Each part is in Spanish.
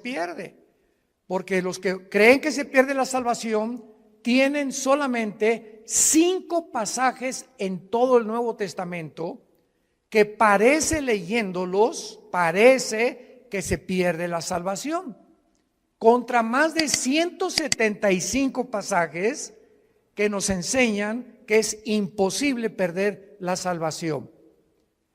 pierde. Porque los que creen que se pierde la salvación tienen solamente 5 pasajes en todo el Nuevo Testamento que parece, leyéndolos, parece que se pierde la salvación, contra más de 175 pasajes que nos enseñan que es imposible perder la salvación.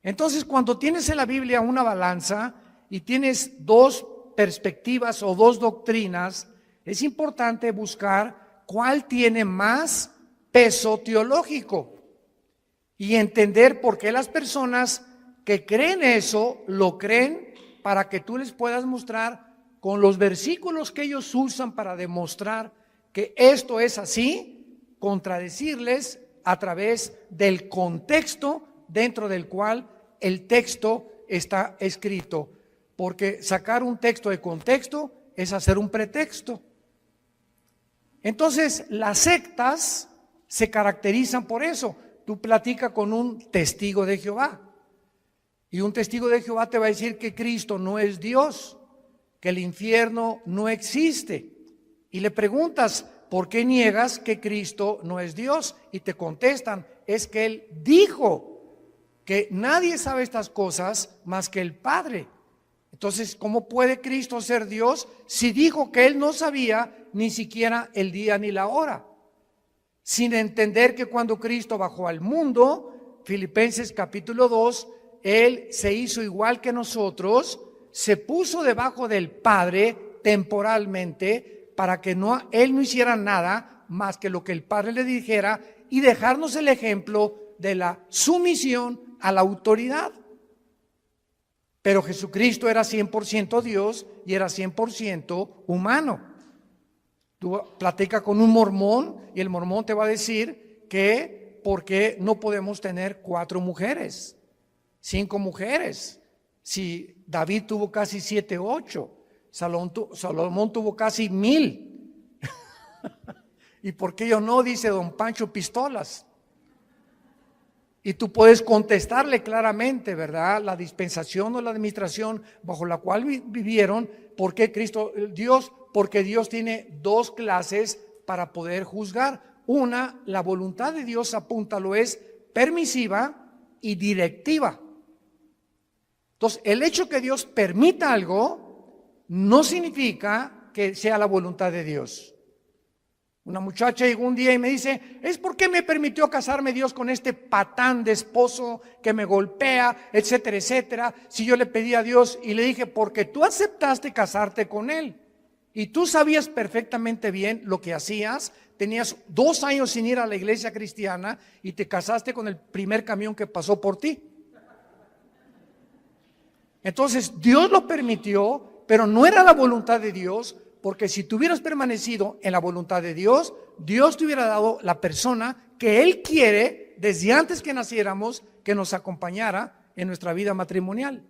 Entonces, cuando tienes en la Biblia una balanza y tienes 2 perspectivas o 2 doctrinas, es importante buscar cuál tiene más peso teológico y entender por qué las personas que creen eso, lo creen para que tú les puedas mostrar con los versículos que ellos usan para demostrar que esto es así, contradecirles a través del contexto dentro del cual el texto está escrito. Porque sacar un texto de contexto es hacer un pretexto. Entonces, las sectas se caracterizan por eso. Tú platicas con un testigo de Jehová y un testigo de Jehová te va a decir que Cristo no es Dios, que el infierno no existe. Y le preguntas, ¿por qué niegas que Cristo no es Dios? Y te contestan, es que Él dijo que nadie sabe estas cosas más que el Padre. Entonces, ¿cómo puede Cristo ser Dios si dijo que Él no sabía ni siquiera el día ni la hora? Sin entender que cuando Cristo bajó al mundo, Filipenses capítulo 2, Él se hizo igual que nosotros, se puso debajo del Padre temporalmente para que Él no hiciera nada más que lo que el Padre le dijera y dejarnos el ejemplo de la sumisión a la autoridad. Pero Jesucristo era 100% Dios y era 100% humano. Tú platicas con un mormón y el mormón te va a decir que ¿por qué no podemos tener 4 mujeres, 5 mujeres? Si David tuvo casi 7, 8, Salomón tuvo casi 1000. ¿Y por qué yo no? Dice don Pancho Pistolas. Y tú puedes contestarle claramente, ¿verdad? La dispensación o la administración bajo la cual vivieron. ¿Por qué Cristo, Dios? Porque Dios tiene 2 clases para poder juzgar. Una, la voluntad de Dios, apúntalo, es permisiva y directiva. Entonces, el hecho que Dios permita algo no significa que sea la voluntad de Dios. Una muchacha llegó un día y me dice, ¿es por qué me permitió casarme Dios con este patán de esposo que me golpea, etcétera, etcétera? Si yo le pedí a Dios y le dije, porque tú aceptaste casarte con él y tú sabías perfectamente bien lo que hacías, tenías 2 años sin ir a la iglesia cristiana y te casaste con el primer camión que pasó por ti. Entonces Dios lo permitió, pero no era la voluntad de Dios. Porque si tú hubieras permanecido en la voluntad de Dios, Dios te hubiera dado la persona que Él quiere desde antes que naciéramos, que nos acompañara en nuestra vida matrimonial.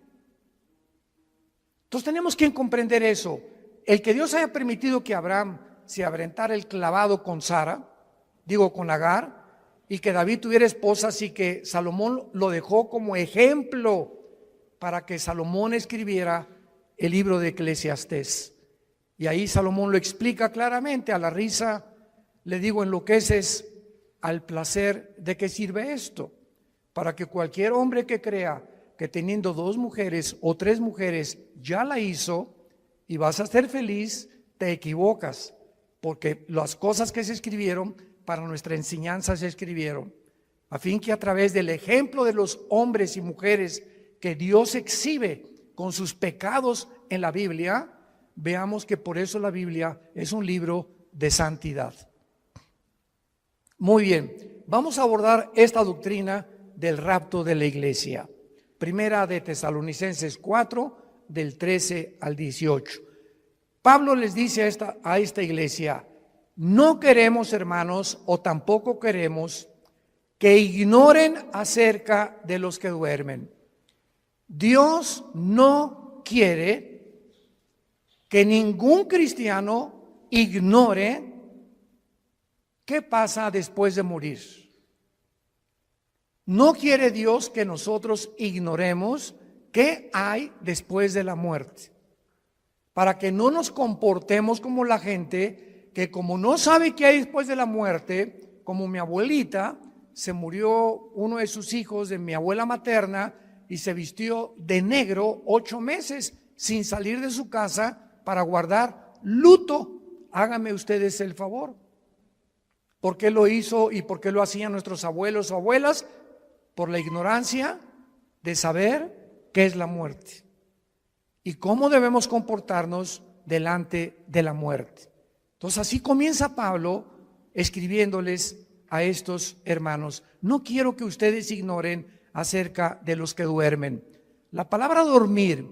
Entonces tenemos que comprender eso. El que Dios haya permitido que Abraham se aventara el clavado con con Agar, y que David tuviera esposas y que Salomón lo dejó como ejemplo para que Salomón escribiera el libro de Eclesiastés. Y ahí Salomón lo explica claramente, a la risa le digo enloqueces al placer. ¿De qué sirve esto? Para que cualquier hombre que crea que teniendo 2 mujeres o 3 mujeres ya la hizo y vas a ser feliz, te equivocas, porque las cosas que se escribieron para nuestra enseñanza se escribieron, a fin que a través del ejemplo de los hombres y mujeres que Dios exhibe con sus pecados en la Biblia, veamos que por eso la Biblia es un libro de santidad. Muy bien, vamos a abordar esta doctrina del rapto de la iglesia. Primera de Tesalonicenses 4, del 13 al 18. Pablo les dice a esta iglesia, no queremos, hermanos, o tampoco queremos que ignoren acerca de los que duermen. Dios no quiere que ningún cristiano ignore qué pasa después de morir. No quiere Dios que nosotros ignoremos qué hay después de la muerte. para que no nos comportemos como la gente que, como no sabe qué hay después de la muerte, como mi abuelita, se murió uno de sus hijos de mi abuela materna y se vistió de negro 8 meses sin salir de su casa para guardar luto. Háganme ustedes el favor. ¿Por qué lo hizo y por qué lo hacían nuestros abuelos o abuelas? Por la ignorancia de saber qué es la muerte y cómo debemos comportarnos delante de la muerte. Entonces así comienza Pablo escribiéndoles a estos hermanos. No quiero que ustedes ignoren acerca de los que duermen. La palabra dormir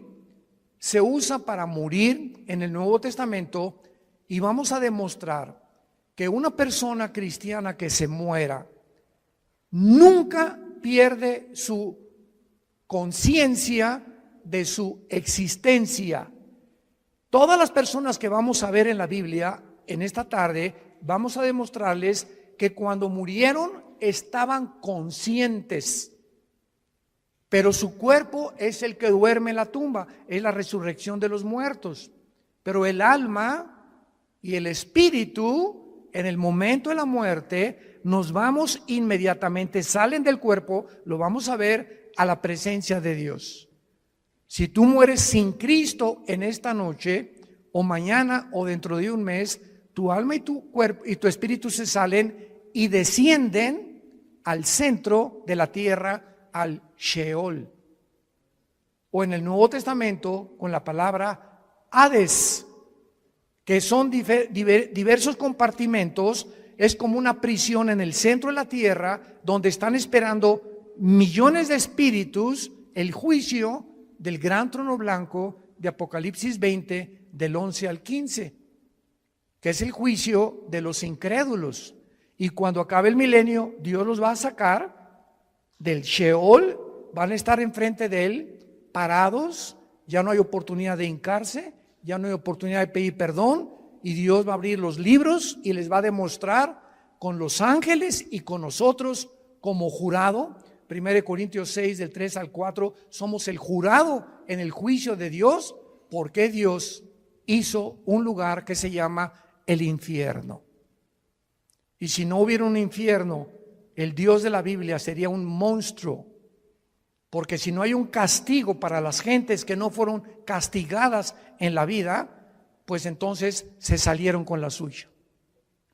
se usa para morir en el Nuevo Testamento y vamos a demostrar que una persona cristiana que se muera nunca pierde su conciencia de su existencia. Todas las personas que vamos a ver en la Biblia en esta tarde, vamos a demostrarles que cuando murieron estaban conscientes, pero su cuerpo es el que duerme en la tumba, es la resurrección de los muertos, pero el alma y el espíritu en el momento de la muerte nos vamos inmediatamente, salen del cuerpo, lo vamos a ver a la presencia de Dios. Si tú mueres sin Cristo en esta noche o mañana o dentro de un mes, tu alma y tu cuerpo y tu espíritu se salen y descienden al centro de la tierra, al Sheol. O en el Nuevo Testamento con la palabra Hades, que son diversos compartimentos, es como una prisión en el centro de la tierra donde están esperando millones de espíritus el juicio del gran trono blanco de Apocalipsis 20 del 11 al 15, que es el juicio de los incrédulos. Y cuando acabe el milenio, Dios los va a sacar del Sheol, van a estar enfrente de Él, parados, ya no hay oportunidad de hincarse, ya no hay oportunidad de pedir perdón, y Dios va a abrir los libros y les va a demostrar con los ángeles y con nosotros como jurado. 1 Corintios 6 del 3 al 4, somos el jurado en el juicio de Dios, porque Dios hizo un lugar que se llama el infierno. Y si no hubiera un infierno, el Dios de la Biblia sería un monstruo, porque si no hay un castigo para las gentes que no fueron castigadas en la vida, pues entonces se salieron con la suya,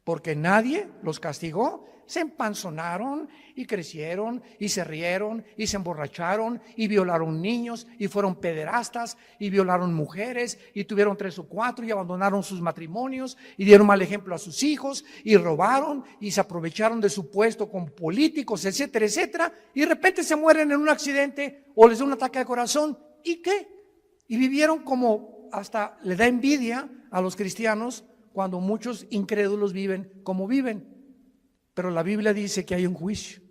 porque nadie los castigó. Se empanzonaron y crecieron y se rieron y se emborracharon y violaron niños y fueron pederastas y violaron mujeres y tuvieron 3 o 4 y abandonaron sus matrimonios y dieron mal ejemplo a sus hijos y robaron y se aprovecharon de su puesto con políticos, etcétera, etcétera, y de repente se mueren en un accidente o les da un ataque de corazón. ¿Y qué? Y vivieron como, hasta le da envidia a los cristianos cuando muchos incrédulos viven como viven. Pero la Biblia dice que hay un juicio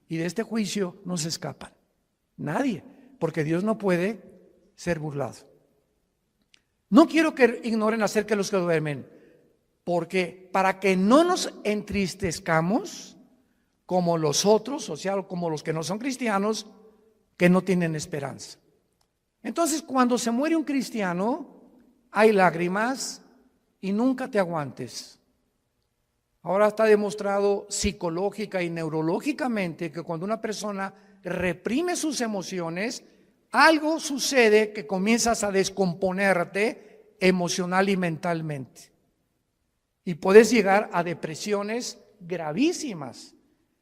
y de este juicio no se escapan nadie, porque Dios no puede ser burlado. No quiero que ignoren acerca de los que duermen, porque para que no nos entristezcamos como los otros, o sea, como los que no son cristianos, que no tienen esperanza. Entonces, cuando se muere un cristiano, hay lágrimas y nunca te aguantes. Ahora está demostrado psicológica y neurológicamente que cuando una persona reprime sus emociones, algo sucede que comienzas a descomponerte emocional y mentalmente. Y puedes llegar a depresiones gravísimas.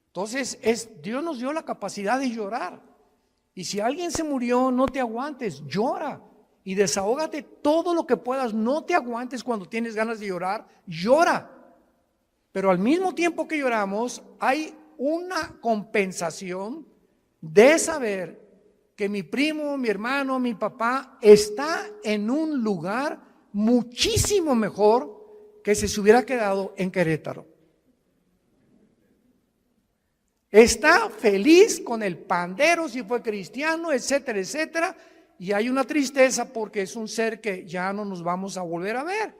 Entonces, Dios nos dio la capacidad de llorar. Y si alguien se murió, no te aguantes, llora. Y desahógate todo lo que puedas, no te aguantes cuando tienes ganas de llorar, llora. Pero al mismo tiempo que lloramos, hay una compensación de saber que mi primo, mi hermano, mi papá está en un lugar muchísimo mejor que si se hubiera quedado en Querétaro. Está feliz con el pandero, si fue cristiano, etcétera, etcétera. Y hay una tristeza porque es un ser que ya no nos vamos a volver a ver.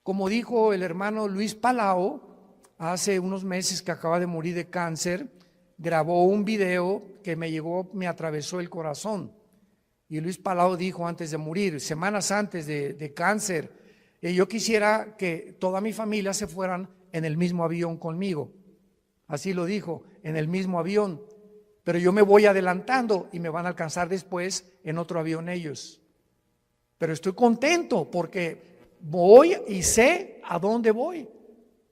Como dijo el hermano Luis Palau, hace unos meses que acaba de morir de cáncer, grabó un video que me atravesó el corazón. Y Luis Palau dijo antes de morir, semanas antes de cáncer, yo quisiera que toda mi familia se fueran en el mismo avión conmigo. Así lo dijo, en el mismo avión. Pero yo me voy adelantando y me van a alcanzar después en otro avión ellos. Pero estoy contento porque voy y sé a dónde voy.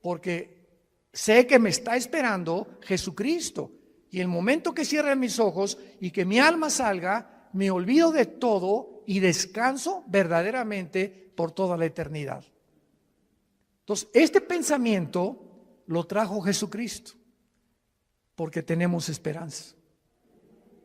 Porque sé que me está esperando Jesucristo. Y el momento que cierre mis ojos y que mi alma salga, me olvido de todo y descanso verdaderamente por toda la eternidad. Entonces, este pensamiento lo trajo Jesucristo, porque tenemos esperanza.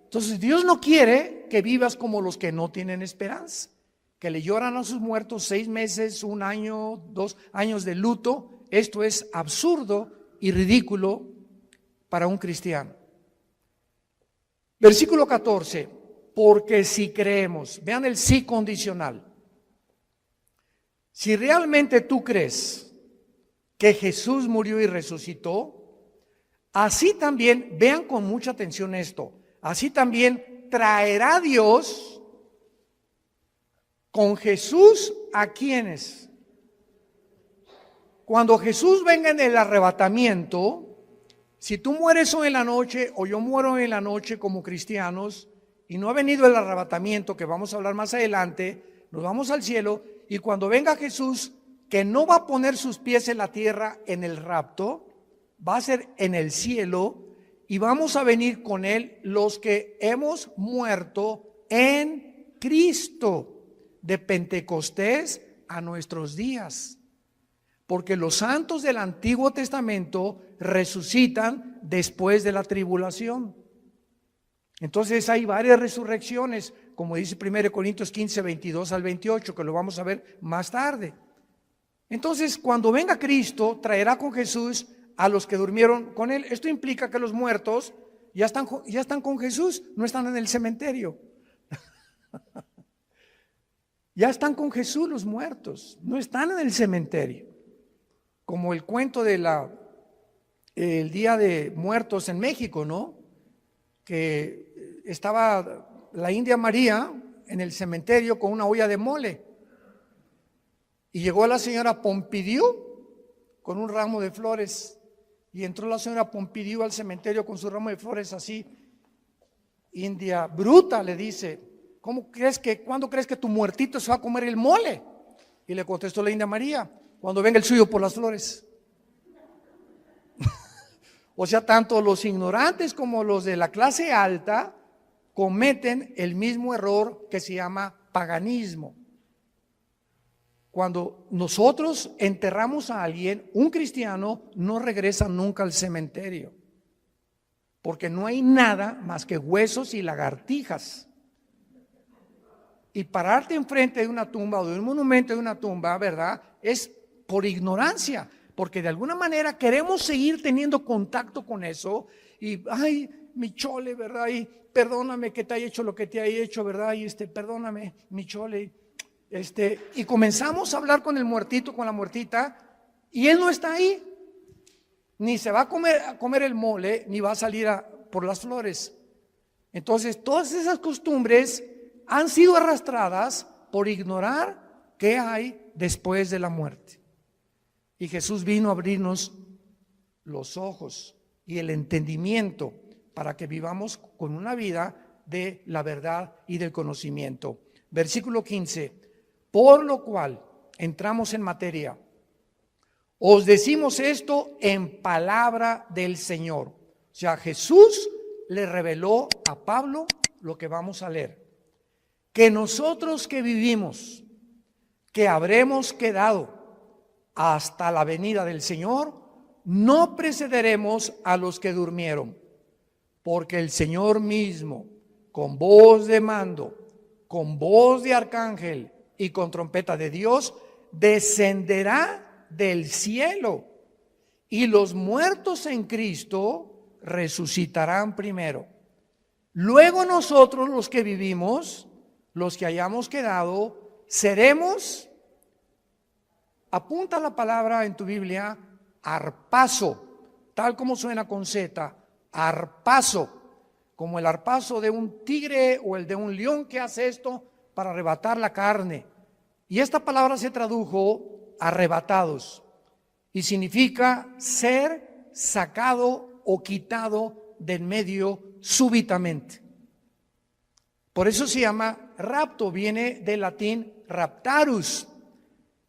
Entonces, Dios no quiere que vivas como los que no tienen esperanza, que le lloran a sus muertos 6 meses, 1 año, 2 años de luto. Esto es absurdo y ridículo para un cristiano. Versículo 14, porque si creemos, vean el sí condicional. Si realmente tú crees que Jesús murió y resucitó, así también, vean con mucha atención esto, así también traerá Dios con Jesús a quienes. Cuando Jesús venga en el arrebatamiento, si tú mueres hoy en la noche o yo muero hoy en la noche como cristianos y no ha venido el arrebatamiento, que vamos a hablar más adelante, nos vamos al cielo y cuando venga Jesús, que no va a poner sus pies en la tierra en el rapto, va a ser en el cielo y vamos a venir con Él los que hemos muerto en Cristo, de Pentecostés a nuestros días. Porque los santos del Antiguo Testamento resucitan después de la tribulación. Entonces hay varias resurrecciones, como dice 1 Corintios 15, 22 al 28, que lo vamos a ver más tarde. Entonces, cuando venga Cristo, traerá con Jesús a los que durmieron con Él. Esto implica que los muertos ya están con Jesús, no están en el cementerio. Ya están con Jesús los muertos, no están en el cementerio. Como el cuento de el Día de Muertos en México, ¿no? Que estaba la India María en el cementerio con una olla de mole. Y llegó la señora Pompidou con un ramo de flores. Y entró la señora Pompidou al cementerio con su ramo de flores así. India bruta, le dice, ¿cuándo crees que tu muertito se va a comer el mole? Y le contestó la India María, cuando venga el suyo por las flores. O sea, tanto los ignorantes como los de la clase alta cometen el mismo error que se llama paganismo. Cuando nosotros enterramos a alguien, un cristiano no regresa nunca al cementerio, porque no hay nada más que huesos y lagartijas. Y pararte enfrente de una tumba o de un monumento de una tumba, ¿verdad? Es por ignorancia, porque de alguna manera queremos seguir teniendo contacto con eso y, ay, mi chole, ¿verdad? Y perdóname que te haya hecho lo que te haya hecho, ¿verdad? Y perdóname, mi chole. Y comenzamos a hablar con el muertito, con la muertita, y él no está ahí. Ni se va a comer el mole, ni va a salir por las flores. Entonces, todas esas costumbres han sido arrastradas por ignorar qué hay después de la muerte. Y Jesús vino a abrirnos los ojos y el entendimiento para que vivamos con una vida de la verdad y del conocimiento. Versículo 15, por lo cual, entramos en materia, os decimos esto en palabra del Señor. O sea, Jesús le reveló a Pablo lo que vamos a leer. Que nosotros que vivimos, que habremos quedado hasta la venida del Señor, no precederemos a los que durmieron, porque el Señor mismo, con voz de mando, con voz de arcángel y con trompeta de Dios, descenderá del cielo, y los muertos en Cristo resucitarán primero. Luego nosotros los que vivimos, los que hayamos quedado, seremos, apunta la palabra en tu Biblia, arpazo, tal como suena con Z, arpazo. como el arpazo de un tigre o el de un león que hace esto para arrebatar la carne. Y esta palabra se tradujo arrebatados y significa ser sacado o quitado del medio súbitamente. Por eso se llama rapto, viene del latín raptarus.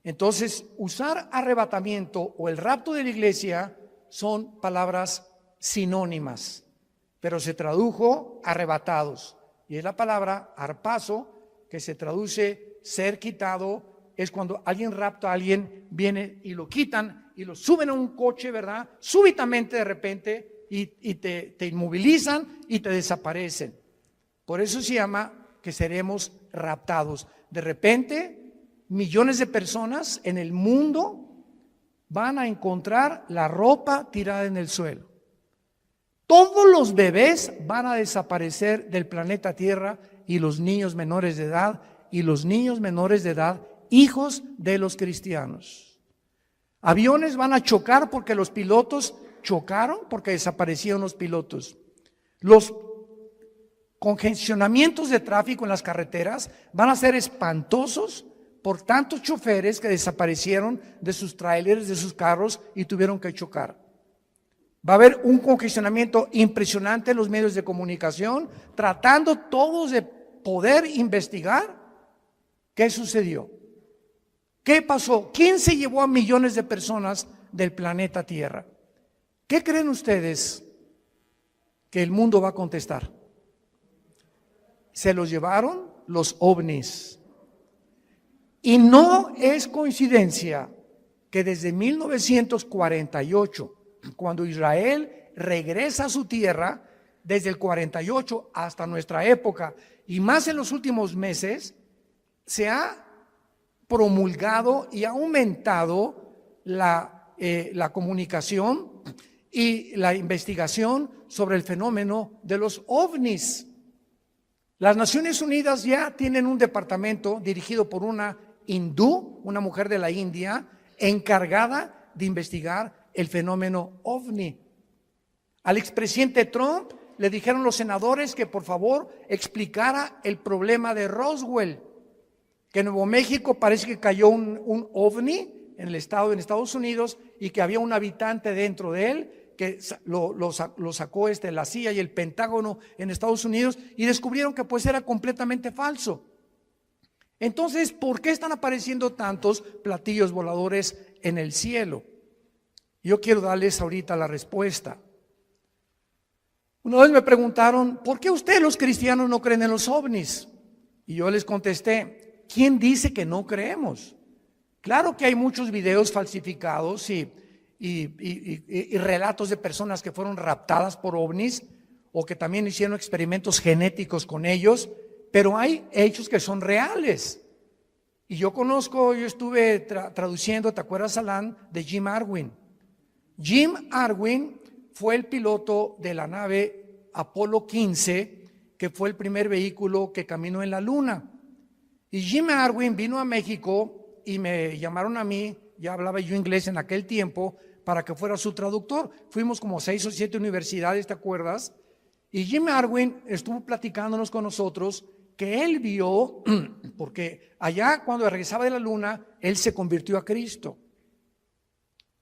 Entonces, usar arrebatamiento o el rapto de la iglesia son palabras sinónimas, pero se tradujo arrebatados. Y es la palabra arpazo, que se traduce ser quitado, es cuando alguien rapta a alguien, viene y lo quitan y lo suben a un coche, ¿verdad? Súbitamente de repente y te inmovilizan y te desaparecen. Por eso se llama que seremos raptados. De repente, millones de personas en el mundo van a encontrar la ropa tirada en el suelo. Todos los bebés van a desaparecer del planeta Tierra y los niños menores de edad hijos de los cristianos. Aviones van a chocar porque los pilotos chocaron, porque desaparecieron los pilotos. Los congestionamientos de tráfico en las carreteras van a ser espantosos por tantos choferes que desaparecieron de sus trailers, de sus carros y tuvieron que chocar. Va a haber un congestionamiento impresionante en los medios de comunicación, tratando todos de poder investigar qué sucedió, qué pasó, quién se llevó a millones de personas del planeta Tierra. ¿Qué creen ustedes que el mundo va a contestar? Se los llevaron los ovnis. Y no es coincidencia que desde 1948, cuando Israel regresa a su tierra, desde el 48 hasta nuestra época, y más en los últimos meses, se ha promulgado y ha aumentado la comunicación y la investigación sobre el fenómeno de los ovnis. Las Naciones Unidas ya tienen un departamento dirigido por una hindú, una mujer de la India, encargada de investigar el fenómeno ovni. Al expresidente Trump le dijeron los senadores que por favor explicara el problema de Roswell, que en Nuevo México parece que cayó un ovni en el estado, en Estados Unidos, y que había un habitante dentro de él que lo sacó la CIA y el Pentágono en Estados Unidos, y descubrieron que pues era completamente falso. Entonces, ¿por qué están apareciendo tantos platillos voladores en el cielo? Yo quiero darles ahorita la respuesta. Una vez me preguntaron, ¿por qué ustedes los cristianos no creen en los ovnis? Y yo les contesté, ¿quién dice que no creemos? Claro que hay muchos videos falsificados y relatos de personas que fueron raptadas por ovnis o que también hicieron experimentos genéticos con ellos, pero hay hechos que son reales. Y yo estuve traduciendo, ¿te acuerdas, Alan? De Jim Arwin. Jim Arwin fue el piloto de la nave Apolo 15, que fue el primer vehículo que caminó en la luna. Y Jim Arwin vino a México y me llamaron a mí, ya hablaba yo inglés en aquel tiempo, para que fuera su traductor. Fuimos como 6 o 7 universidades, ¿te acuerdas? Y Jim Arwin estuvo platicándonos con nosotros que él vio, porque allá cuando regresaba de la luna, él se convirtió a Cristo.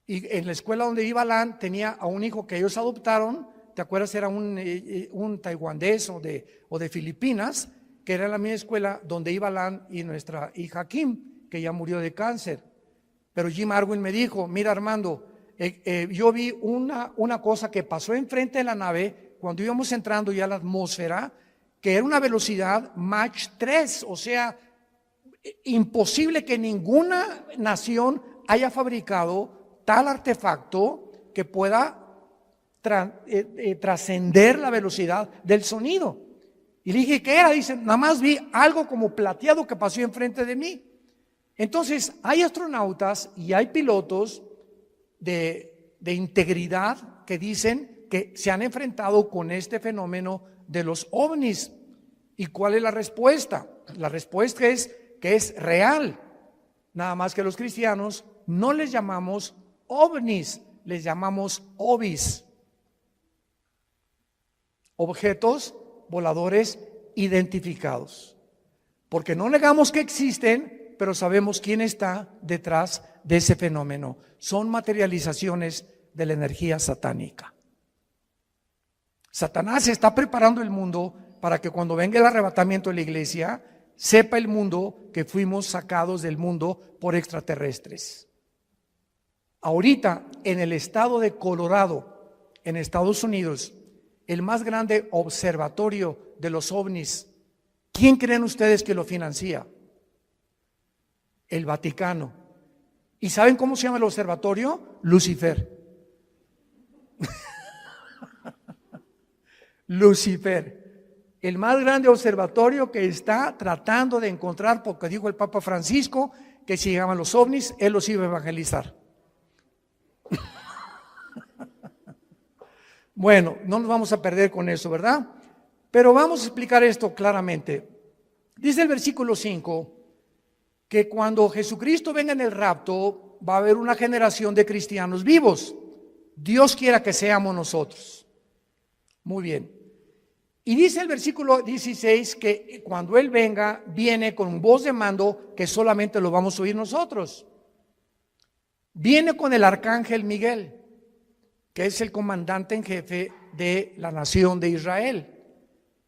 Y en la escuela donde iba Alan tenía a un hijo que ellos adoptaron, ¿te acuerdas? Era un taiwanés o de Filipinas, que era la misma escuela donde iba Alan y nuestra hija Kim, que ya murió de cáncer. Pero Jim Arwin me dijo, mira Armando, yo vi una cosa que pasó enfrente de la nave cuando íbamos entrando ya a la atmósfera, que era una velocidad Mach 3, o sea, imposible que ninguna nación haya fabricado tal artefacto que pueda trascender la velocidad del sonido. Y le dije, ¿qué era? Dice, nada más vi algo como plateado que pasó enfrente de mí. Entonces, hay astronautas y hay pilotos de integridad que dicen que se han enfrentado con este fenómeno de los ovnis. ¿Y cuál es la respuesta? La respuesta es que es real. Nada más que los cristianos no les llamamos ovnis, les llamamos ovis. objetos voladores identificados. Porque no negamos que existen, pero sabemos quién está detrás de ese fenómeno. Son materializaciones de la energía satánica. Satanás está preparando el mundo para que cuando venga el arrebatamiento de la iglesia, sepa el mundo que fuimos sacados del mundo por extraterrestres. Ahorita, en el estado de Colorado, en Estados Unidos, el más grande observatorio de los ovnis, ¿quién creen ustedes que lo financia? El Vaticano. ¿Y saben cómo se llama el observatorio? Lucifer. Lucifer, el más grande observatorio que está tratando de encontrar, porque dijo el Papa Francisco que si llegaban los ovnis, él los iba a evangelizar. Bueno, no nos vamos a perder con eso, ¿verdad? Pero vamos a explicar esto claramente. Dice el versículo 5 que cuando Jesucristo venga en el rapto, va a haber una generación de cristianos vivos. Dios quiera que seamos nosotros. Muy bien. Y dice el versículo 16 que cuando Él venga, viene con voz de mando que solamente lo vamos a oír nosotros. Viene con el arcángel Miguel, que es el comandante en jefe de la nación de Israel.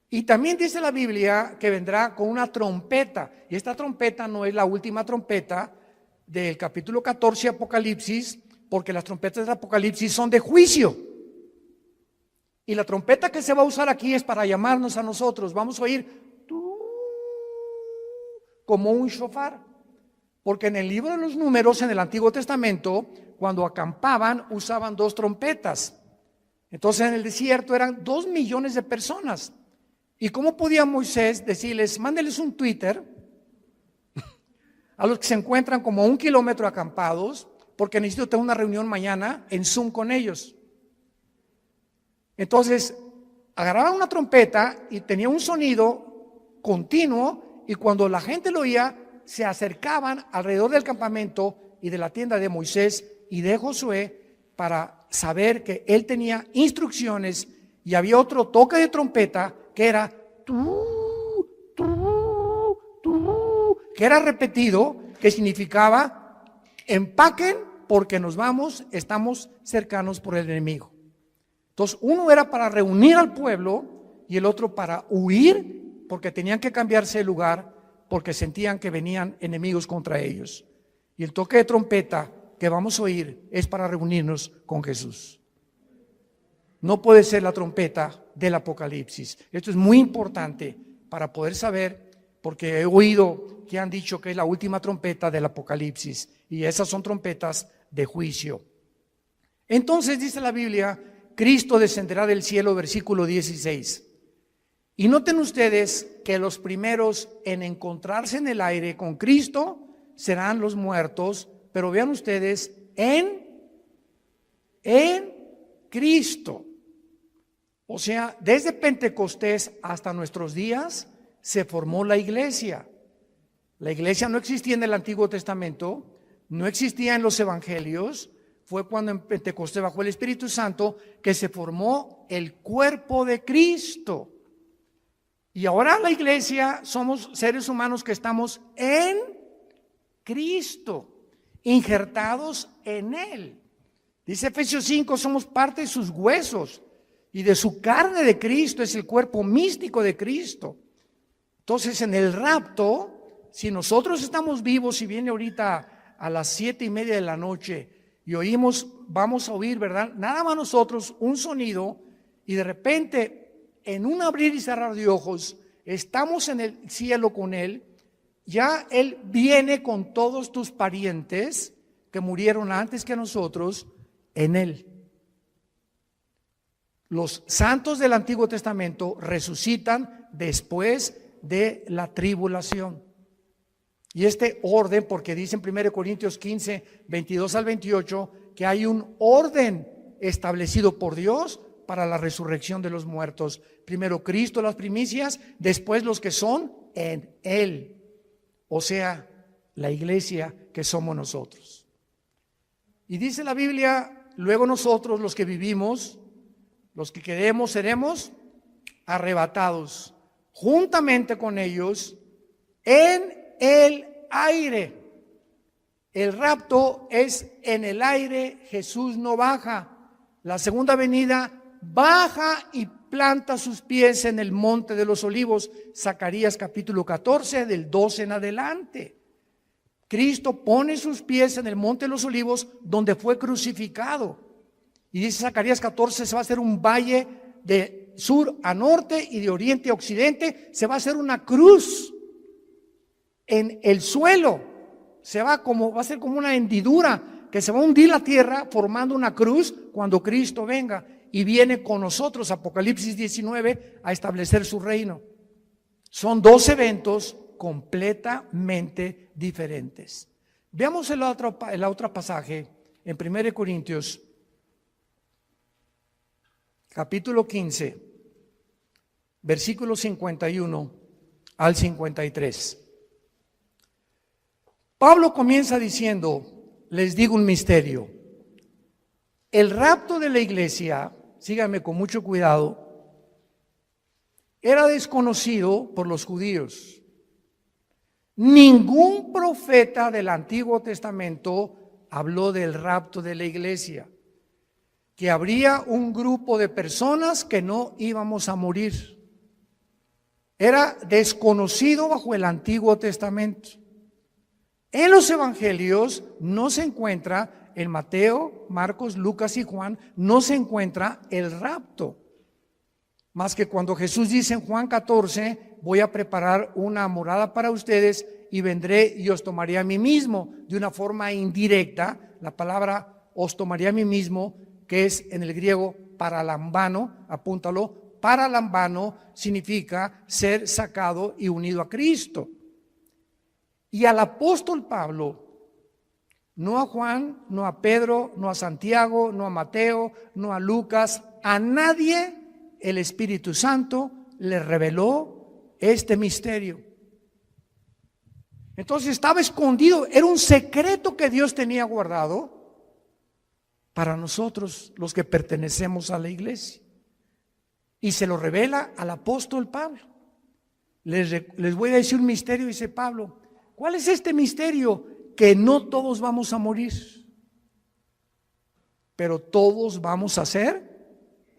Y también dice la Biblia que vendrá con una trompeta. Y esta trompeta no es la última trompeta del capítulo 14 Apocalipsis, porque las trompetas del Apocalipsis son de juicio. Y la trompeta que se va a usar aquí es para llamarnos a nosotros. Vamos a oír como un shofar. Porque en el libro de los Números, en el Antiguo Testamento, cuando acampaban, usaban 2 trompetas. Entonces en el desierto eran 2 millones de personas. ¿Y cómo podía Moisés decirles, mándeles un Twitter a los que se encuentran como a 1 kilómetro acampados, porque necesito tener una reunión mañana en Zoom con ellos? Entonces agarraban una trompeta y tenía un sonido continuo, y cuando la gente lo oía, se acercaban alrededor del campamento y de la tienda de Moisés y de Josué para saber que él tenía instrucciones, y había otro toque de trompeta que era que era repetido, que significaba empaquen porque nos vamos, estamos cercanos por el enemigo. Entonces uno era para reunir al pueblo y el otro para huir, porque tenían que cambiarse de lugar porque sentían que venían enemigos contra ellos. Y el toque de trompeta que vamos a oír es para reunirnos con Jesús. No puede ser la trompeta del Apocalipsis. Esto es muy importante para poder saber, porque he oído que han dicho que es la última trompeta del Apocalipsis, y esas son trompetas de juicio. Entonces dice la Biblia, Cristo descenderá del cielo, versículo 16. Y noten ustedes que los primeros en encontrarse en el aire con Cristo serán los muertos, pero vean ustedes, en Cristo. O sea, desde Pentecostés hasta nuestros días se formó la iglesia. La iglesia no existía en el Antiguo Testamento, no existía en los evangelios. Fue cuando en Pentecostés, bajo el Espíritu Santo, que se formó el cuerpo de Cristo. Y ahora la iglesia somos seres humanos que estamos en Cristo, injertados en Él. Dice Efesios 5, somos parte de sus huesos y de su carne de Cristo, es el cuerpo místico de Cristo. Entonces en el rapto, si nosotros estamos vivos y viene ahorita a las 7:30 de la noche y oímos, vamos a oír, ¿verdad? Nada más nosotros, un sonido, y de repente en un abrir y cerrar de ojos, estamos en el cielo con Él, ya Él viene con todos tus parientes que murieron antes que nosotros en Él. Los santos del Antiguo Testamento resucitan después de la tribulación. Y este orden, porque dice en 1 Corintios 15, 22 al 28, que hay un orden establecido por Dios para la resurrección de los muertos. Primero Cristo, las primicias, después los que son en Él. O sea, la iglesia que somos nosotros. Y dice la Biblia, luego nosotros los que vivimos, los que quedemos, seremos arrebatados juntamente con ellos en el aire. El rapto es en el aire, Jesús no baja. La segunda venida baja y planta sus pies en el monte de los olivos. Zacarías capítulo 14, del 12 en adelante. Cristo pone sus pies en el monte de los olivos donde fue crucificado. Y dice Zacarías 14, se va a hacer un valle de sur a norte y de oriente a occidente. Se va a hacer una cruz en el suelo. Va a ser como una hendidura que se va a hundir la tierra formando una cruz cuando Cristo venga y viene con nosotros, Apocalipsis 19, a establecer su reino. Son dos eventos completamente diferentes. Veamos el otro pasaje en 1 Corintios, capítulo 15, versículos 51 al 53. Pablo comienza diciendo, les digo un misterio. El rapto de la iglesia, síganme con mucho cuidado, era desconocido por los judíos. Ningún profeta del Antiguo Testamento habló del rapto de la iglesia, que habría un grupo de personas que no íbamos a morir. Era desconocido bajo el Antiguo Testamento. En los evangelios no se encuentra, en Mateo, Marcos, Lucas y Juan, no se encuentra el rapto. Más que cuando Jesús dice en Juan 14, voy a preparar una morada para ustedes y vendré y os tomaré a mí mismo. De una forma indirecta, la palabra os tomaré a mí mismo, que es en el griego paralambano, apúntalo, paralambano significa ser sacado y unido a Cristo. Y al apóstol Pablo, no a Juan, no a Pedro, no a Santiago, no a Mateo, no a Lucas, a nadie el Espíritu Santo le reveló este misterio. Entonces estaba escondido, era un secreto que Dios tenía guardado para nosotros, los que pertenecemos a la iglesia. Y se lo revela al apóstol Pablo. Les voy a decir un misterio, dice Pablo. ¿Cuál es este misterio? Que no todos vamos a morir, pero todos vamos a ser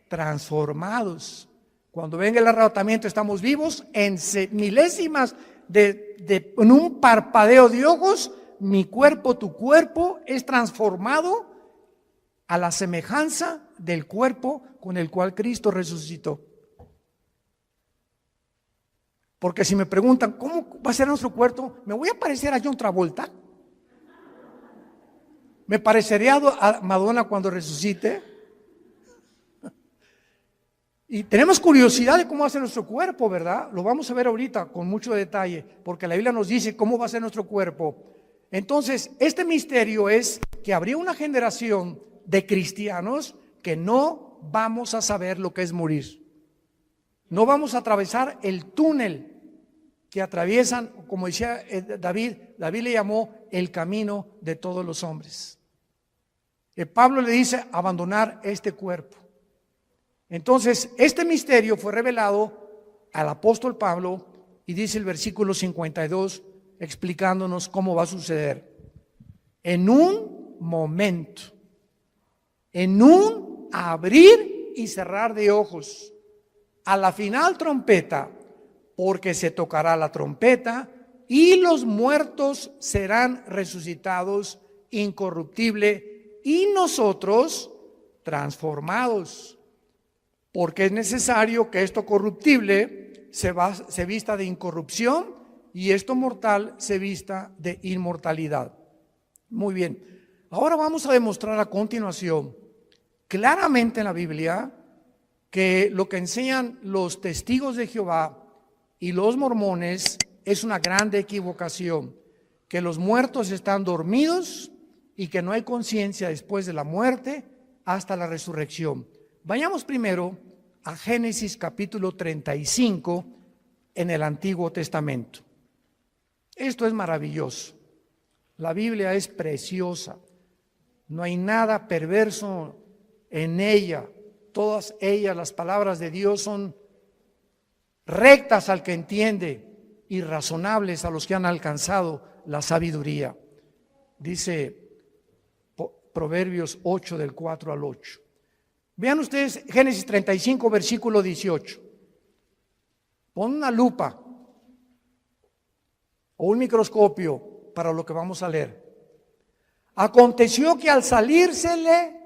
transformados. Cuando venga el arrebatamiento estamos vivos en milésimas en un parpadeo de ojos. Mi cuerpo, tu cuerpo es transformado a la semejanza del cuerpo con el cual Cristo resucitó. Porque si me preguntan, ¿cómo va a ser nuestro cuerpo? ¿Me voy a parecer a John Travolta? ¿Me parecería a Madonna cuando resucite? Y tenemos curiosidad de cómo va a ser nuestro cuerpo, ¿verdad? Lo vamos a ver ahorita con mucho detalle, porque la Biblia nos dice cómo va a ser nuestro cuerpo. Entonces, este misterio es que habría una generación de cristianos que no vamos a saber lo que es morir. No vamos a atravesar el túnel que atraviesan, como decía David le llamó el camino de todos los hombres. Pablo le dice abandonar este cuerpo. Entonces, este misterio fue revelado al apóstol Pablo y dice el versículo 52 explicándonos cómo va a suceder. En un momento, en un abrir y cerrar de ojos, a la final trompeta, porque se tocará la trompeta y los muertos serán resucitados incorruptible y nosotros transformados, porque es necesario que esto corruptible se vista de incorrupción y esto mortal se vista de inmortalidad. Muy bien, ahora vamos a demostrar a continuación claramente en la Biblia que lo que enseñan los testigos de Jehová y los mormones es una grande equivocación, que los muertos están dormidos y que no hay conciencia después de la muerte hasta la resurrección. Vayamos primero a Génesis capítulo 35 en el Antiguo Testamento. Esto es maravilloso. La Biblia es preciosa. No hay nada perverso en ella. Todas ellas, las palabras de Dios, son rectas al que entiende y razonables a los que han alcanzado la sabiduría. Dice Proverbios 8 del 4 al 8. Vean ustedes Génesis 35 versículo 18. Pon una lupa o un microscopio para lo que vamos a leer. Aconteció que al salírsele,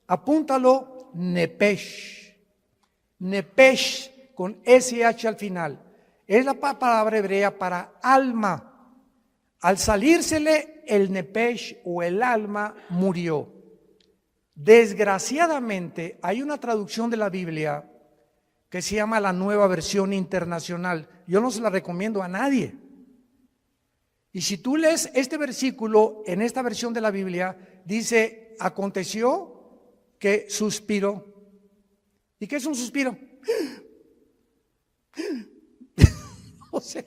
apúntalo, Nepesh. Nepesh con SH al final. Es la palabra hebrea para alma. Al salírsele el Nepesh o el alma murió. Desgraciadamente hay una traducción de la Biblia que se llama la Nueva Versión Internacional. Yo no se la recomiendo a nadie. Y si tú lees este versículo en esta versión de la Biblia, dice, aconteció que suspiró. ¿Y qué es un suspiro? O sea,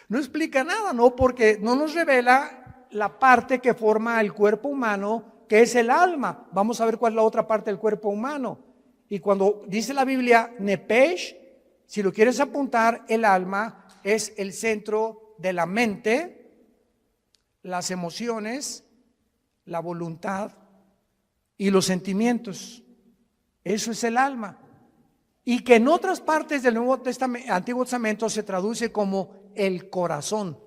no explica nada, ¿no? Porque no nos revela la parte que forma el cuerpo humano, que es el alma. Vamos a ver cuál es la otra parte del cuerpo humano. Y cuando dice la Biblia, Nepesh, si lo quieres apuntar, el alma es el centro de la mente, las emociones, la voluntad y los sentimientos. Eso es el alma. Y que en otras partes del Antiguo Testamento se traduce como el corazón.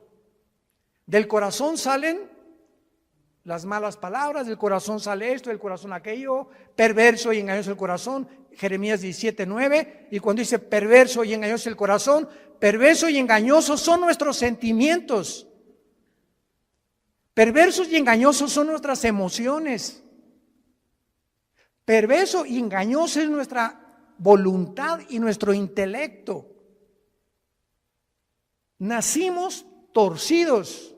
Del corazón salen las malas palabras, del corazón sale esto, del corazón aquello, perverso y engañoso el corazón, Jeremías 17:9, y cuando dice perverso y engañoso el corazón, perverso y engañosos son nuestros sentimientos, perversos y engañosos son nuestras emociones, perverso y engañoso es nuestra voluntad y nuestro intelecto. Nacimos torcidos.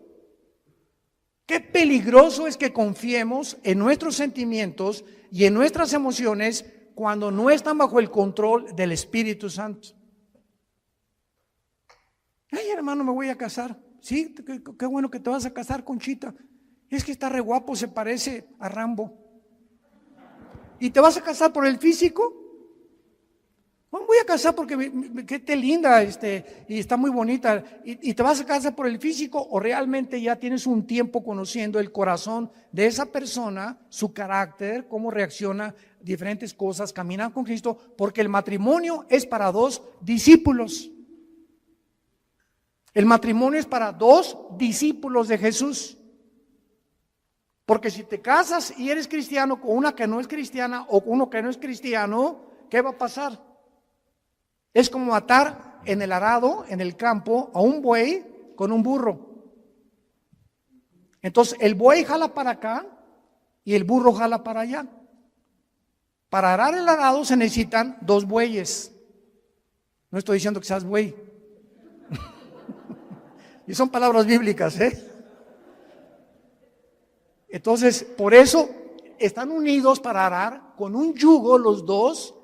Qué peligroso es que confiemos en nuestros sentimientos y en nuestras emociones cuando no están bajo el control del Espíritu Santo. Ay, hermano, me voy a casar. Sí, qué bueno que te vas a casar, Conchita. Es que está re guapo, se parece a Rambo. ¿Y te vas a casar por el físico? No, voy a casar porque que te linda y está muy bonita. Y te vas a casar por el físico, o realmente ya tienes un tiempo conociendo el corazón de esa persona, su carácter, cómo reacciona a diferentes cosas, caminar con Cristo, porque el matrimonio es para dos discípulos. El matrimonio es para dos discípulos de Jesús. Porque si te casas y eres cristiano con una que no es cristiana o con uno que no es cristiano, ¿qué va a pasar? Es como atar en el arado, en el campo, a un buey con un burro. Entonces el buey jala para acá y el burro jala para allá. Para arar el arado se necesitan dos bueyes. No estoy diciendo que seas buey. Y son palabras bíblicas, ¿eh? Entonces, por eso están unidos para arar con un yugo los dos,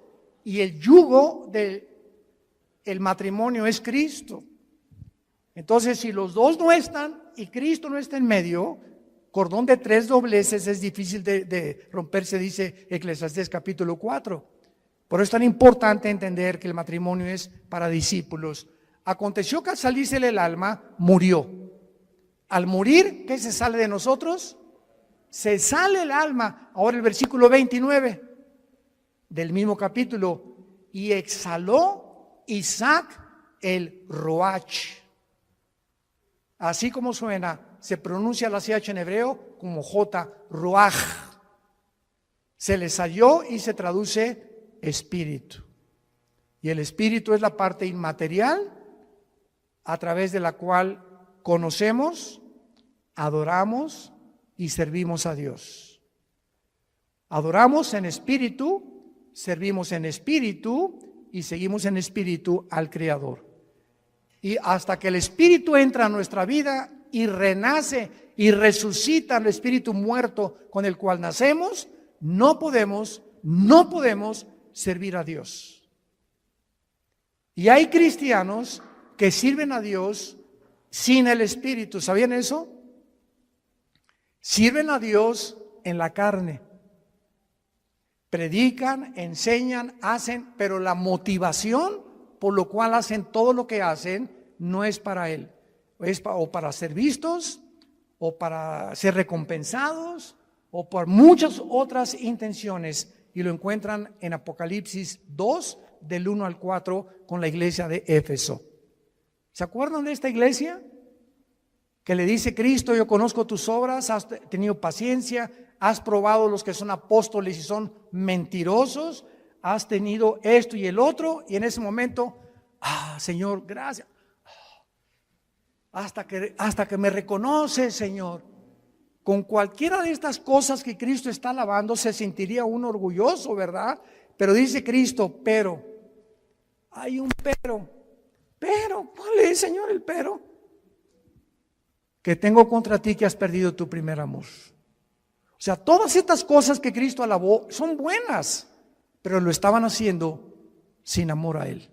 y el yugo del matrimonio es Cristo. Entonces, si los dos no están y Cristo no está en medio, cordón de tres dobleces es difícil de romperse, dice Eclesiastés capítulo 4. Por eso es tan importante entender que el matrimonio es para discípulos. Aconteció que al salírsele el alma, murió. Al morir, ¿qué se sale de nosotros? Se sale el alma. Ahora el versículo 29 del mismo capítulo. Y exhaló Isaac el Roach. Así como suena, se pronuncia la CH en hebreo como J, Ruach. Se le salió y se traduce espíritu. Y el espíritu es la parte inmaterial a través de la cual conocemos, adoramos y servimos a Dios. Adoramos en espíritu, servimos en espíritu y seguimos en espíritu al Creador. Y hasta que el espíritu entra a nuestra vida y renace y resucita el espíritu muerto con el cual nacemos, no podemos servir a Dios. Y hay cristianos que sirven a Dios sin el espíritu. ¿Sabían eso? Sirven a Dios en la carne. Predican, enseñan, hacen, pero la motivación por lo cual hacen todo lo que hacen no es para Él. Es o para ser vistos, o para ser recompensados, o por muchas otras intenciones. Y lo encuentran en Apocalipsis 2, del 1 al 4, con la iglesia de Éfeso. ¿Se acuerdan de esta iglesia? Que le dice Cristo: yo conozco tus obras, has tenido paciencia, has probado los que son apóstoles y son mentirosos, has tenido esto y el otro, y en ese momento, Señor, gracias. Hasta que me reconoces, Señor. Con cualquiera de estas cosas que Cristo está alabando, se sentiría uno orgulloso, ¿verdad? Pero dice Cristo, pero, hay un pero, ¿cuál es, Señor, el pero? Que tengo contra ti que has perdido tu primer amor. O sea, todas estas cosas que Cristo alabó son buenas, pero lo estaban haciendo sin amor a Él.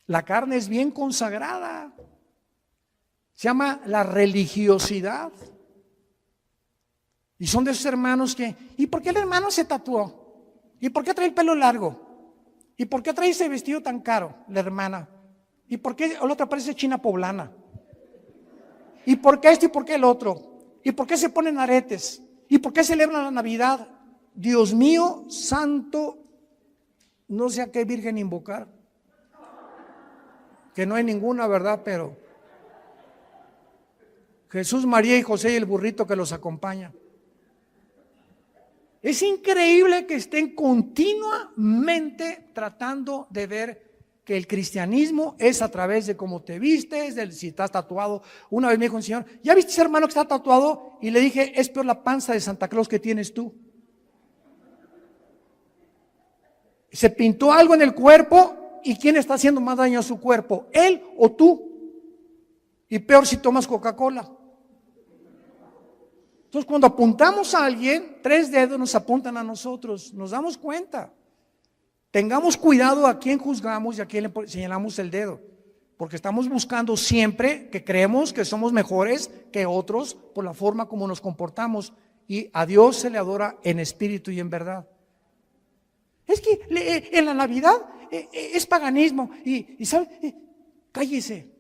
La carne es bien consagrada. Se llama la religiosidad. Y son de esos hermanos que, ¿y por qué el hermano se tatuó? ¿Y por qué trae el pelo largo? ¿Y por qué trae ese vestido tan caro, la hermana? ¿Y por qué el otro parece china poblana? ¿Y por qué esto y por qué el otro? ¿Y por qué se ponen aretes? ¿Y por qué celebran la Navidad? Dios mío, santo, no sé a qué virgen invocar. Que no hay ninguna, ¿verdad? Pero Jesús, María y José y el burrito que los acompaña. Es increíble que estén continuamente tratando de ver que el cristianismo es a través de cómo te vistes, de si estás tatuado. Una vez me dijo un señor, ¿ya viste ese hermano que está tatuado? Y le dije, es peor la panza de Santa Claus que tienes tú. Se pintó algo en el cuerpo, ¿y quién está haciendo más daño a su cuerpo? ¿Él o tú? Y peor si tomas Coca-Cola. Entonces, cuando apuntamos a alguien, 3 dedos nos apuntan a nosotros, nos damos cuenta. Tengamos cuidado a quién juzgamos y a quién le señalamos el dedo, porque estamos buscando siempre que creemos que somos mejores que otros por la forma como nos comportamos, y a Dios se le adora en espíritu y en verdad. Es que en la Navidad es paganismo y ¿sabe? Cállese.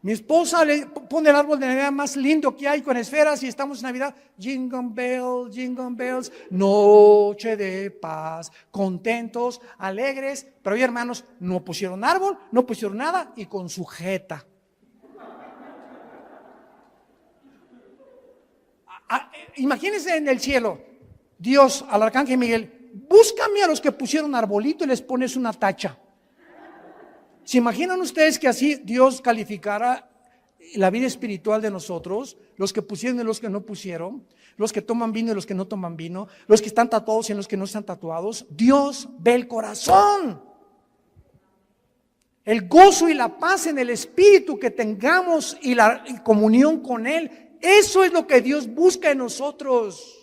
Mi esposa le pone el árbol de Navidad más lindo que hay con esferas y estamos en Navidad. Jingle bells, noche de paz, contentos, alegres. Pero hoy, hermanos, no pusieron árbol, no pusieron nada y con sujeta. Imagínense en el cielo, Dios al arcángel Miguel, búscame a los que pusieron arbolito y les pones una tacha. ¿Se imaginan ustedes que así Dios calificara la vida espiritual de nosotros? Los que pusieron y los que no pusieron, los que toman vino y los que no toman vino, los que están tatuados y los que no están tatuados. Dios ve el corazón. El gozo y la paz en el espíritu que tengamos y la comunión con Él, eso es lo que Dios busca en nosotros.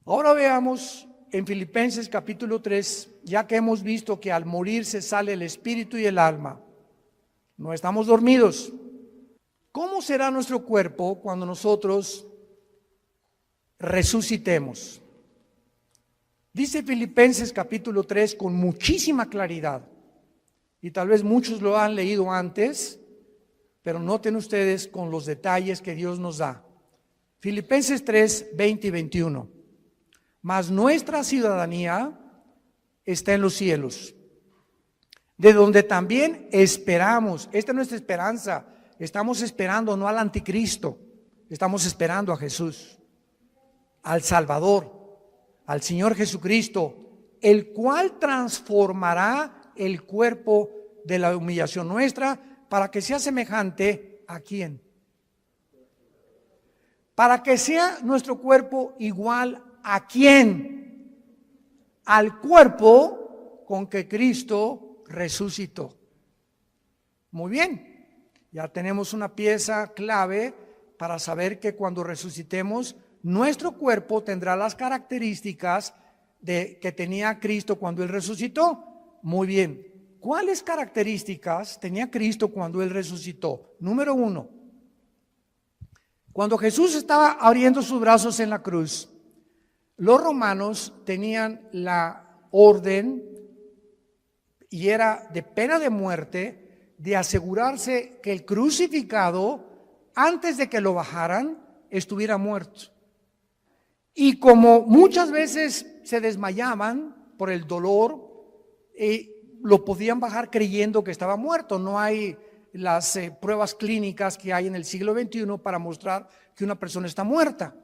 Ahora veamos en Filipenses capítulo 3, ya que hemos visto que al morir se sale el espíritu y el alma, no estamos dormidos. ¿Cómo será nuestro cuerpo cuando nosotros resucitemos? Dice Filipenses capítulo 3 con muchísima claridad, y tal vez muchos lo han leído antes, pero noten ustedes con los detalles que Dios nos da. Filipenses 3, 20 y 21. Mas nuestra ciudadanía está en los cielos, de donde también esperamos. Esta es nuestra esperanza. Estamos esperando no al anticristo, estamos esperando a Jesús, al Salvador, al Señor Jesucristo, el cual transformará el cuerpo de la humillación nuestra para que sea semejante a ¿quién? Para que sea nuestro cuerpo igual ¿a quién? Al cuerpo con que Cristo resucitó. Muy bien, ya tenemos una pieza clave para saber que cuando resucitemos, nuestro cuerpo tendrá las características que tenía Cristo cuando Él resucitó. Muy bien, ¿cuáles características tenía Cristo cuando Él resucitó? Número 1, Cuando Jesús estaba abriendo sus brazos en la cruz, los romanos tenían la orden, y era de pena de muerte, de asegurarse que el crucificado, antes de que lo bajaran, estuviera muerto. Y como muchas veces se desmayaban por el dolor, lo podían bajar creyendo que estaba muerto. No hay las pruebas clínicas que hay en el siglo XXI para mostrar que una persona está muerta.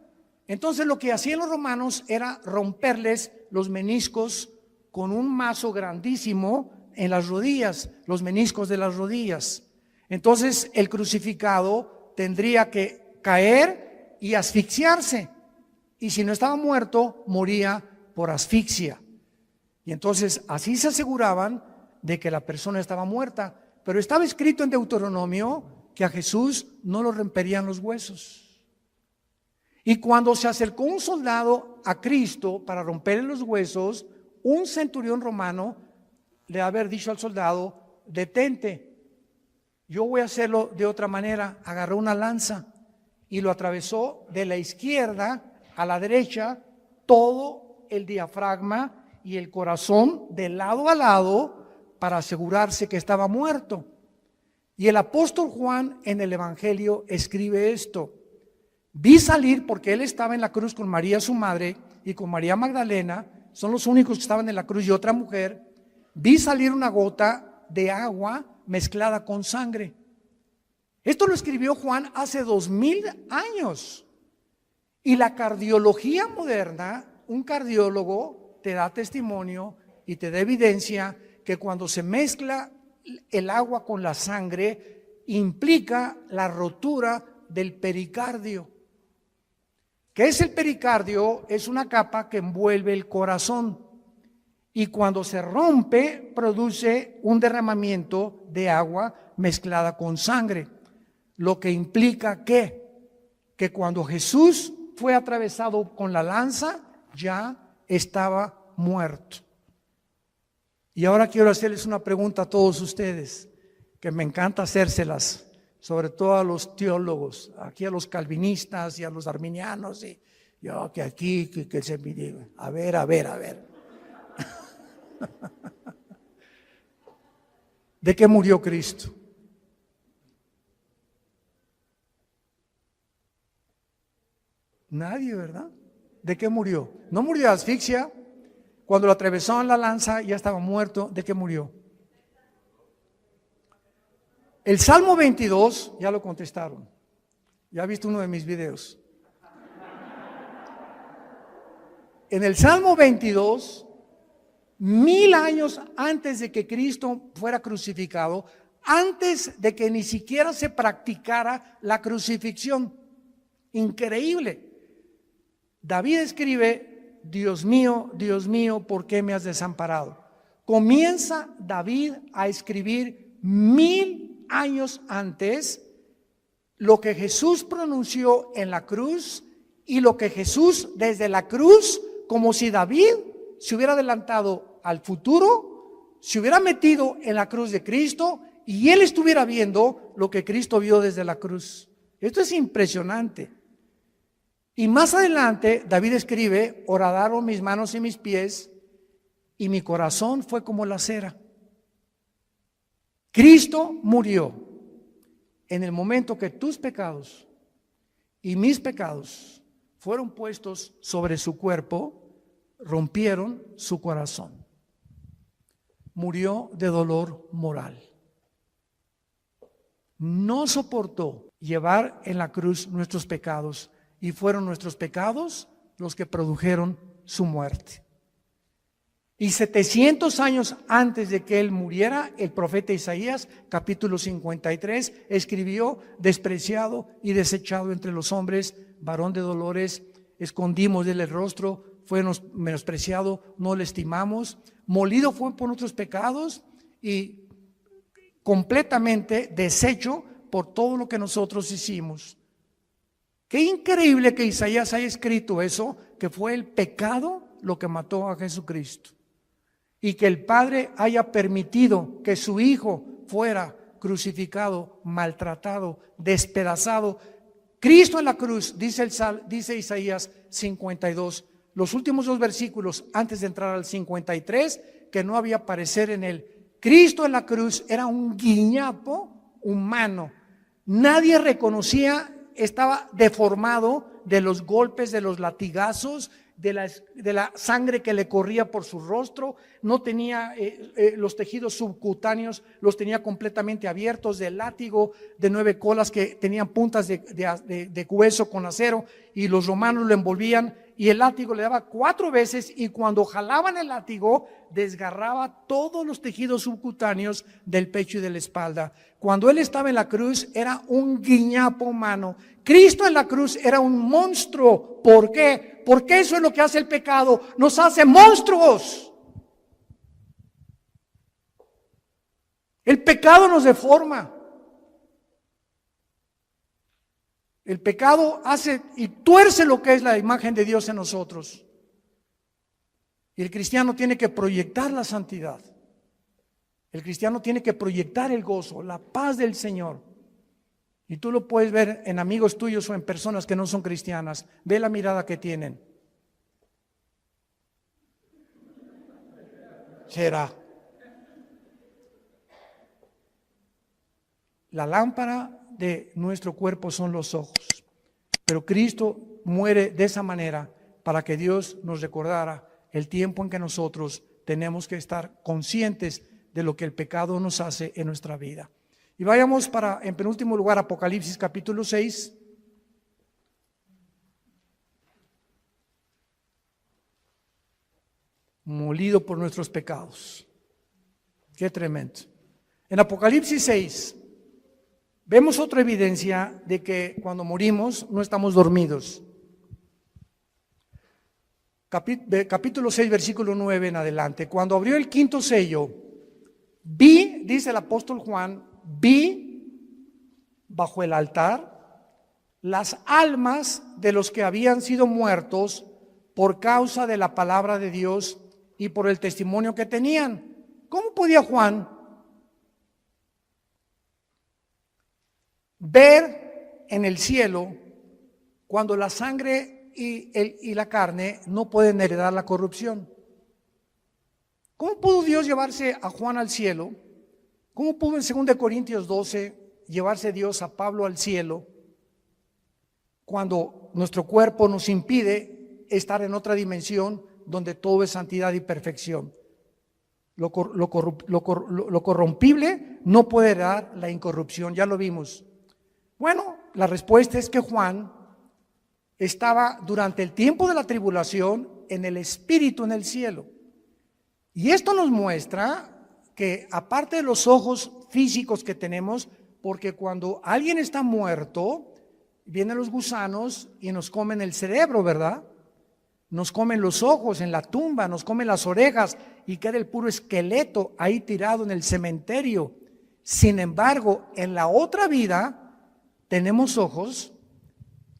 Entonces lo que hacían los romanos era romperles los meniscos con un mazo grandísimo en las rodillas, los meniscos de las rodillas. Entonces el crucificado tendría que caer y asfixiarse, y si no estaba muerto, moría por asfixia. Y entonces así se aseguraban de que la persona estaba muerta. Pero estaba escrito en Deuteronomio que a Jesús no lo romperían los huesos. Y cuando se acercó un soldado a Cristo para romperle los huesos, un centurión romano le haber dicho al soldado: detente, yo voy a hacerlo de otra manera. Agarró una lanza y lo atravesó de la izquierda a la derecha, todo el diafragma y el corazón de lado a lado, para asegurarse que estaba muerto. Y el apóstol Juan en el Evangelio escribe esto: vi salir, porque él estaba en la cruz con María su madre y con María Magdalena, son los únicos que estaban en la cruz, y otra mujer. Vi salir una gota de agua mezclada con sangre. Esto lo escribió Juan hace 2000 años. Y la cardiología moderna, un cardiólogo te da testimonio y te da evidencia que cuando se mezcla el agua con la sangre, implica la rotura del pericardio. ¿Qué es el pericardio? Es una capa que envuelve el corazón, y cuando se rompe produce un derramamiento de agua mezclada con sangre, lo que implica que cuando Jesús fue atravesado con la lanza, ya estaba muerto. Y ahora quiero hacerles una pregunta a todos ustedes, que me encanta hacérselas, sobre todo a los teólogos, aquí a los calvinistas y a los arminianos, y yo que aquí, que se me diga, a ver. ¿De qué murió Cristo? Nadie, ¿verdad? ¿De qué murió? No murió de asfixia. Cuando lo atravesó en la lanza ya estaba muerto. ¿De qué murió? El Salmo 22, ya lo contestaron. Ya ha visto uno de mis videos. En el Salmo 22, 1000 años antes de que Cristo fuera crucificado, antes de que ni siquiera se practicara la crucifixión. Increíble. David escribe: Dios mío, ¿por qué me has desamparado? Comienza David a escribir 1000 años antes lo que Jesús pronunció en la cruz, y lo que Jesús desde la cruz, como si David se hubiera adelantado al futuro, se hubiera metido en la cruz de Cristo y él estuviera viendo lo que Cristo vio desde la cruz. Esto es impresionante. Y más adelante David escribe: horadaron mis manos y mis pies, y mi corazón fue como la cera. Cristo murió en el momento que tus pecados y mis pecados fueron puestos sobre su cuerpo, rompieron su corazón. Murió de dolor moral. No soportó llevar en la cruz nuestros pecados, y fueron nuestros pecados los que produjeron su muerte. Y 700 años antes de que él muriera, el profeta Isaías, capítulo 53, escribió: despreciado y desechado entre los hombres, varón de dolores, escondimos de él el rostro, fue menospreciado, no le estimamos, molido fue por nuestros pecados y completamente deshecho por todo lo que nosotros hicimos. Qué increíble que Isaías haya escrito eso, que fue el pecado lo que mató a Jesucristo, y que el Padre haya permitido que su Hijo fuera crucificado, maltratado, despedazado, Cristo en la cruz, dice Isaías 52, los últimos dos versículos antes de entrar al 53, que no había parecer en él. Cristo en la cruz era un guiñapo humano. Nadie reconocía, estaba deformado de los golpes, de los latigazos, de la sangre que le corría por su rostro. No tenía los tejidos subcutáneos, los tenía completamente abiertos, del látigo de 9 colas que tenían puntas de hueso con acero, y los romanos lo envolvían, y el látigo le daba 4 veces, y cuando jalaban el látigo desgarraba todos los tejidos subcutáneos del pecho y de la espalda. Cuando él estaba en la cruz era un guiñapo humano. Cristo en la cruz era un monstruo. ¿Por qué? Porque eso es lo que hace el pecado, nos hace monstruos. El pecado nos deforma. El pecado hace y tuerce lo que es la imagen de Dios en nosotros. Y el cristiano tiene que proyectar la santidad. El cristiano tiene que proyectar el gozo, la paz del Señor. Y tú lo puedes ver en amigos tuyos o en personas que no son cristianas. Ve la mirada que tienen. Será. La lámpara de nuestro cuerpo son los ojos. Pero Cristo muere de esa manera para que Dios nos recordara el tiempo en que nosotros tenemos que estar conscientes de lo que el pecado nos hace en nuestra vida. Y vayamos en penúltimo lugar, Apocalipsis capítulo 6. Molido por nuestros pecados. Qué tremendo. En Apocalipsis 6 vemos otra evidencia de que cuando morimos no estamos dormidos. Capítulo 6, versículo 9 en adelante. Cuando abrió el quinto sello, vi, dice el apóstol Juan, vi bajo el altar las almas de los que habían sido muertos por causa de la palabra de Dios y por el testimonio que tenían. ¿Cómo podía Juan ver en el cielo cuando la sangre y la carne no pueden heredar la corrupción? ¿Cómo pudo Dios llevarse a Juan al cielo? ¿Cómo pudo en 2 Corintios 12 llevarse Dios a Pablo al cielo cuando nuestro cuerpo nos impide estar en otra dimensión donde todo es santidad y perfección? Lo corrompible no puede heredar la incorrupción, ya lo vimos. Bueno, la respuesta es que Juan estaba durante el tiempo de la tribulación en el Espíritu en el cielo. Y esto nos muestra que aparte de los ojos físicos que tenemos, porque cuando alguien está muerto, vienen los gusanos y nos comen el cerebro, ¿verdad? Nos comen los ojos en la tumba, nos comen las orejas y queda el puro esqueleto ahí tirado en el cementerio. Sin embargo, en la otra vida tenemos ojos,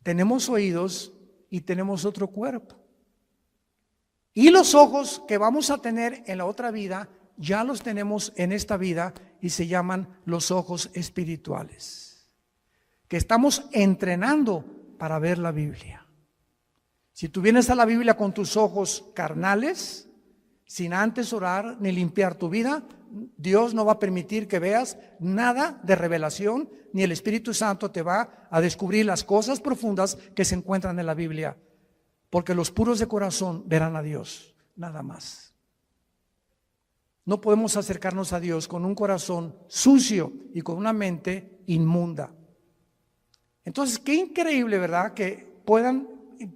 tenemos oídos y tenemos otro cuerpo. Y los ojos que vamos a tener en la otra vida, ya los tenemos en esta vida y se llaman los ojos espirituales, que estamos entrenando para ver la Biblia. Si tú vienes a la Biblia con tus ojos carnales, sin antes orar ni limpiar tu vida, Dios no va a permitir que veas nada de revelación, ni el Espíritu Santo te va a descubrir las cosas profundas que se encuentran en la Biblia, porque los puros de corazón verán a Dios, nada más. No podemos acercarnos a Dios con un corazón sucio y con una mente inmunda. Entonces, qué increíble, ¿verdad? Que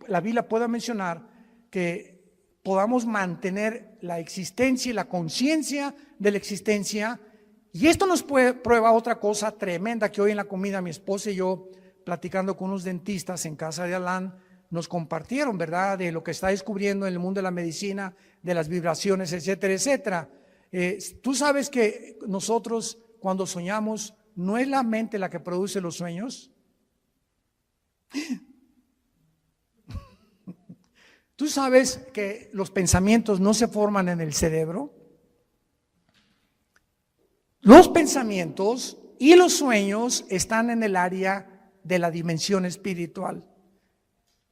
la Biblia pueda mencionar que podamos mantener la existencia y la conciencia de la existencia. Y esto nos prueba otra cosa tremenda que hoy en la comida mi esposa y yo, platicando con unos dentistas en casa de Alán, nos compartieron, ¿verdad? De lo que está descubriendo en el mundo de la medicina, de las vibraciones, etcétera, etcétera. Tú sabes que nosotros cuando soñamos, ¿no es la mente la que produce los sueños? ¿Tú sabes que los pensamientos no se forman en el cerebro? Los pensamientos y los sueños están en el área de la dimensión espiritual.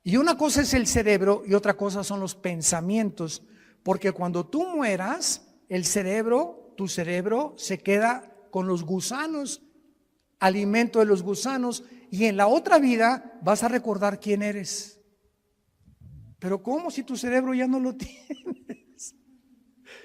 Y una cosa es el cerebro y otra cosa son los pensamientos, porque cuando tú mueras, tu cerebro se queda con los gusanos, alimento de los gusanos, y en la otra vida vas a recordar quién eres. Pero ¿cómo si tu cerebro ya no lo tienes?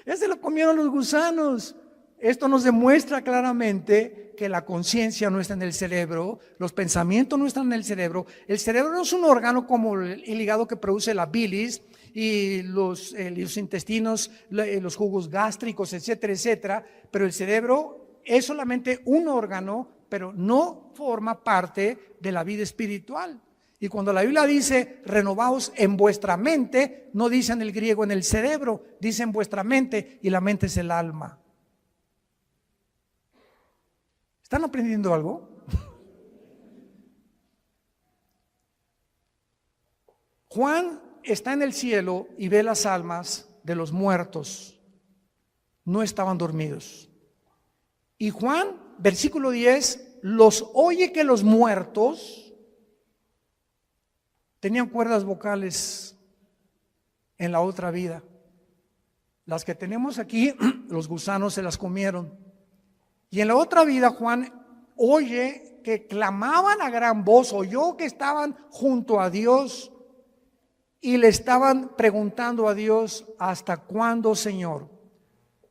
Ya se lo comieron los gusanos. Esto nos demuestra claramente que la conciencia no está en el cerebro, los pensamientos no están en el cerebro. El cerebro no es un órgano como el hígado que produce la bilis y los intestinos, los jugos gástricos, etcétera, etcétera. Pero el cerebro es solamente un órgano, pero no forma parte de la vida espiritual. Y cuando la Biblia dice renovaos en vuestra mente, no dice en el griego en el cerebro, dice en vuestra mente, y la mente es el alma. ¿Están aprendiendo algo? Juan está en el cielo y ve las almas de los muertos. No estaban dormidos. Y Juan, versículo 10, los oye que los muertos tenían cuerdas vocales en la otra vida. Las que tenemos aquí, los gusanos se las comieron. Y en la otra vida Juan oye que clamaban a gran voz, oyó que estaban junto a Dios y le estaban preguntando a Dios: ¿hasta cuándo, Señor,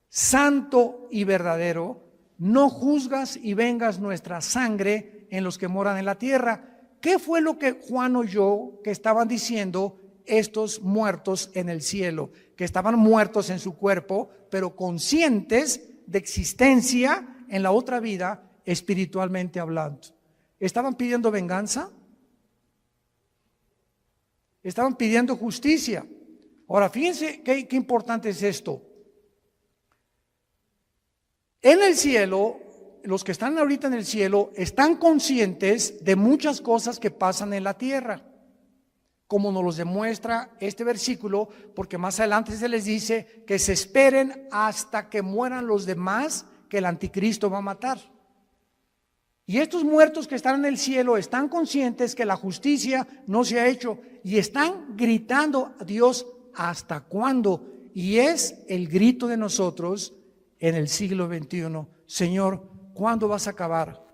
santo y verdadero, no juzgas y vengas nuestra sangre en los que moran en la tierra? ¿Qué fue lo que Juan oyó que estaban diciendo estos muertos en el cielo? Que estaban muertos en su cuerpo, pero conscientes de existencia en la otra vida, espiritualmente hablando. ¿Estaban pidiendo venganza? Estaban pidiendo justicia. Ahora, fíjense qué importante es esto. En el cielo, los que están ahorita en el cielo están conscientes de muchas cosas que pasan en la tierra, como nos los demuestra este versículo, porque más adelante se les dice que se esperen hasta que mueran los demás que el anticristo va a matar. Y estos muertos que están en el cielo están conscientes que la justicia no se ha hecho y están gritando a Dios: ¿hasta cuándo? Y es el grito de nosotros en el siglo XXI: Señor, ¿cuándo vas a acabar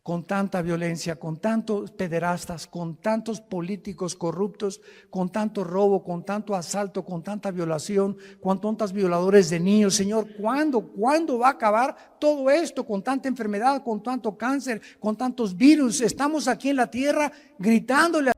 con tanta violencia, con tantos pederastas, con tantos políticos corruptos, con tanto robo, con tanto asalto, con tanta violación, con tantos violadores de niños? Señor, ¿cuándo va a acabar todo esto, con tanta enfermedad, con tanto cáncer, con tantos virus? Estamos aquí en la tierra gritándole